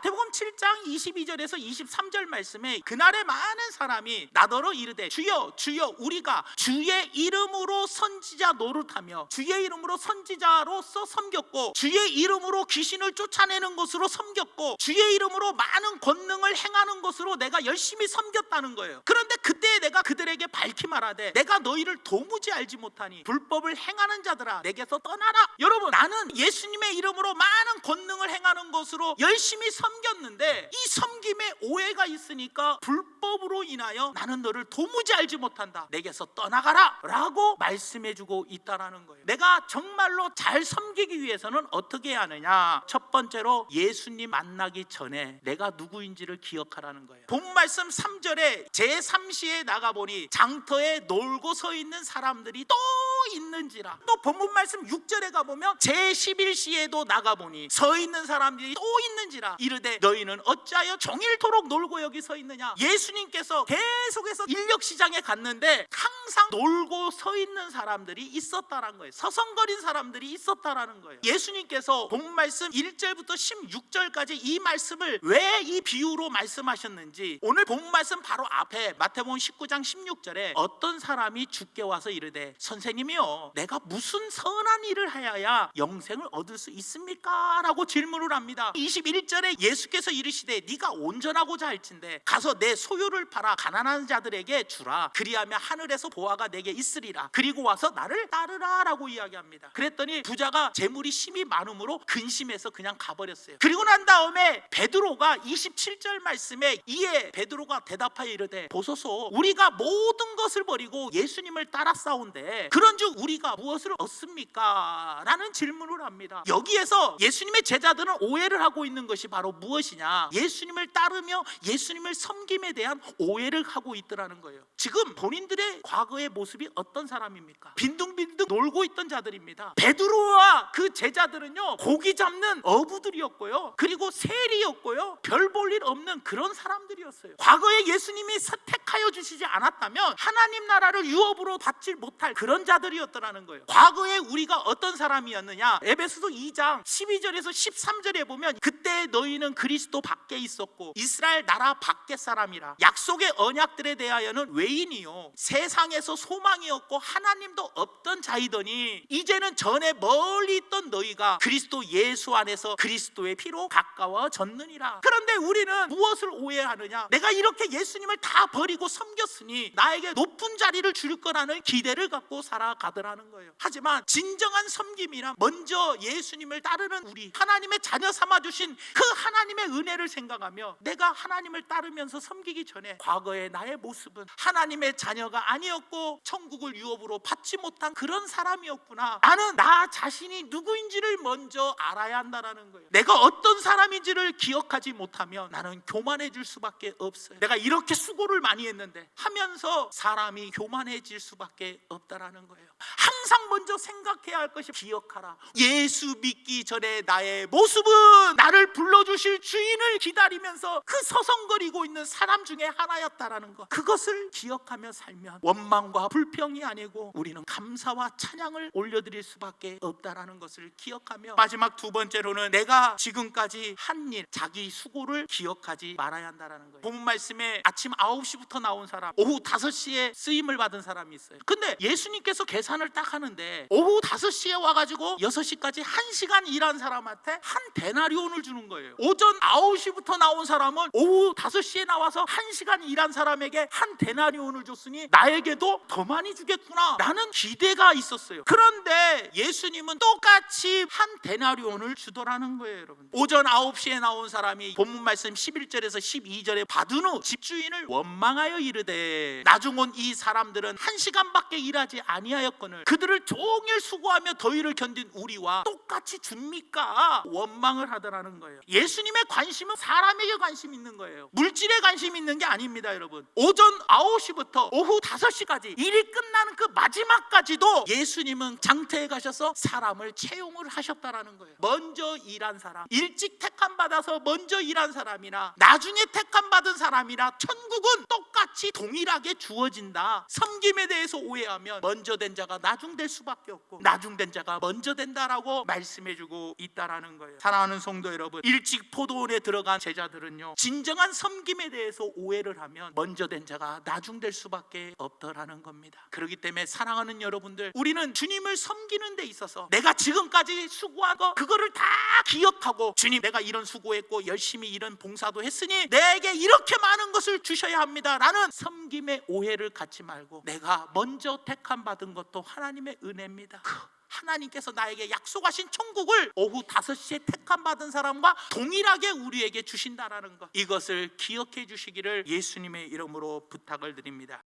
마태복음 7장 22절에서 23절 말씀에 그날에 많은 사람이 나더러 이르되 주여 주여 우리가 주의 이름으로 선지자 노릇하며 주의 이름으로 선지자로서 섬겼고 주의 이름으로 귀신을 쫓아내는 것으로 섬겼고 주의 이름으로 많은 권능을 행하는 것으로 내가 열심히 섬겼다는 거예요. 그런데 그때 내가 그들에게 밝히 말하되 내가 너희를 도무지 알지 못하니 불법을 행하는 자들아 내게서 떠나라. 여러분, 나는 예수님의 이름으로 많은 권능을 행하는 것으로 열심히 섬겼는데 이 섬김에 오해가 있으니까 불법으로 인하여 나는 너를 도무지 알지 못한다, 내게서 떠나가라 라고 말씀해주고 있다라는 거예요. 내가 정말로 잘 섬기기 위해서는 어떻게 해야 하느냐? 첫 번째로 예수님 만나기 전에 내가 누구인지를 기억하라는 거예요. 본 말씀 3절에 제3시에 나가보니 장터에 놀고 서 있는 사람들이 또 있는지라. 또 본문 말씀 6절에 가보면 제11시에도 나가보니 서 있는 사람들이 또 있는지라. 이르되 너희는 어찌하여 종일토록 놀고 여기 서 있느냐? 예수님께서 계속해서 인력시장에 갔는데 항상 놀고 서 있는 사람들이 있었다라는 거예요. 서성거린 사람들이 있었다라는 거예요. 예수님께서 본문 말씀 1절부터 16절까지 이 말씀을 왜 이 비유로 말씀하셨는지 오늘 본문 말씀 바로 앞에 마태복음 19장 16절에 어떤 사람이 주께 와서 이르되 선생님이요 내가 무슨 선한 일을 하여야 영생을 얻을 수 있습니까? 라고 질문을 합니다. 21절에 예수께서 이르시되 네가 온전하고자 할진대 가서 내 소유를 팔아 가난한 자들에게 주라. 그리하면 하늘에서 보화가 내게 있으리라. 그리고 와서 나를 따르라 라고 이야기합니다. 그랬더니 부자가 재물이 심히 많음으로 근심해서 그냥 가버렸어요. 그리고 난 다음에 베드로가 27절 말씀에 이에 베드로가 대답하여 이르되 보소서 우리가 모든 것을 버리고 예수님을 따라 싸운데 그런즉 우리가 무엇을 얻습니까? 라는 질문을 합니다. 여기에서 예수님의 제자들은 오해를 하고 있는 것이 바로 무엇이냐? 예수님을 따르며 예수님을 섬김에 대한 오해를 하고 있더라는 거예요. 지금 본인들의 과거의 모습이 어떤 사람입니까? 빈둥빈둥 놀고 있던 자들입니다. 베드로와 그 제자들은요 고기 잡는 어부들이었고요, 그리고 세리였고요, 별 볼 일 없는 그런 사람들이었어요. 과거에 예수님이 선택하여 주시지 않았다면 하나님 나라를 유업으로 받지 못할 그런 자들이었더라는 거예요. 과거에 우리가 어떤 사람이었느냐? 에베소서 2장 12절에서 13절에 보면 그때 너희는 그리스도 밖에 있었고 이스라엘 나라 밖의 사람이라 약속의 언약들에 대하여는 외인이요 세상에서 소망이 없고 하나님도 없던 자이더니 이제는 전에 멀리 있던 너희가 그리스도 예수 안에서 그리스도의 피로 가까워졌느니라. 그런데 우리는 무엇을 오해하느냐? 내가 이렇게 예수님을 다 버리고 섬겼으니 나에게 높은 자리를 줄 거라는 기대를 갖고 살아가더라는 거예요. 하지만 진정한 섬김이란 먼저 예수님을 따르는 우리 하나님의 자녀 삼아주신 그 하나님의 은혜를 생각하며 내가 하나님을 따르면서 섬기기 전에 과거의 나의 모습은 하나님의 자녀가 아니었고 천국을 유업으로 받지 못한 그런 사람이었구나. 나는 나 자신이 누구인지를 먼저 알아야 한다는 거예요. 내가 어떤 사람인지를 기억하지 못하면 나는 교만해질 수밖에 없어요. 내가 이렇게 수고를 많이 했는데 하면서 사람이 교만해질 수밖에 없다라는 거예요. 항상 먼저 생각해야 할 것이 기억하라. 예수 믿기 전에 나의 모습은 나를 불러주실 주인을 기다리면서 그 서성거리고 있는 사람 중에 하나였다라는 것. 그것을 기억하며 살면 원망과 불평이 아니고 우리는 감사와 찬양을 올려드릴 수밖에 없다라는 것을 기억하며 마지막 두 번째로는 내가 지금까지 한 일, 자기 수고를 기억하지 말아야 한다라는 거예요. 본문 말씀에 아침 9시부터 나온 사람, 오후 5시에 쓰임을 받은 사람이 있어요. 근데 예수님께서 계산을 딱 하는데 오후 5시에 와가지고 6시까지 1시간 일한 사람한테 한 데나리온을 주는 거예요. 오전 9시부터 나온 사람은 오후 5시에 나와서 1시간 일한 사람에게 한 데나리온을 줬으니 나에게도 더 많이 주겠구나 라는 기대가 있었어요. 그런데 예수님은 똑같이 한 데나리온을 주더라는 거예요. 여러분, 오전 9시에 나온 사람이 본문 말씀 11절에서 12절에 받은 후 집주인을 원망하여 이르되 나중 온 이 사람들은 1시간밖에 일하지 아니하였거늘 그들을 종일 수고하며 더위를 견딘 우리와 똑같이 줍니까? 원망을 하더라는 거예요. 예수님의 관심은 사람에게 관심 있는 거예요. 물질에 관심 있는 게 아닙니다. 여러분, 오전 9시부터 오후 5시까지 일이 끝나는 그 마지막까지도 예수님은 장터에 가셔서 사람을 채용을 하셨다라는 거예요. 먼저 일한 사람, 일찍 택함 받아서 먼저 일한 사람이나 나중에 택함 받은 사람이나 천국은 똑같이 동일하게 주어진다. 섬김에 대해서 오해하면 먼저 된 자가 나중 나중될 수밖에 없고 나중된 자가 먼저 된다라고 말씀해주고 있다라는 거예요. 사랑하는 성도 여러분, 일찍 포도원에 들어간 제자들은요, 진정한 섬김에 대해서 오해를 하면 먼저 된 자가 나중될 수밖에 없더라는 겁니다. 그렇기 때문에 사랑하는 여러분들, 우리는 주님을 섬기는 데 있어서 내가 지금까지 수고한 거 그거를 다 기억하고, 주님 내가 이런 수고했고 열심히 이런 봉사도 했으니 내게 이렇게 많은 것을 주셔야 합니다 라는 섬김의 오해를 갖지 말고, 내가 먼저 택함 받은 것도 하나님의 은혜입니다. 하나님께서 나에게 약속하신 천국을 오후 5시에 택함 받은 사람과 동일하게 우리에게 주신다라는 것, 이것을 기억해 주시기를 예수님의 이름으로 부탁을 드립니다.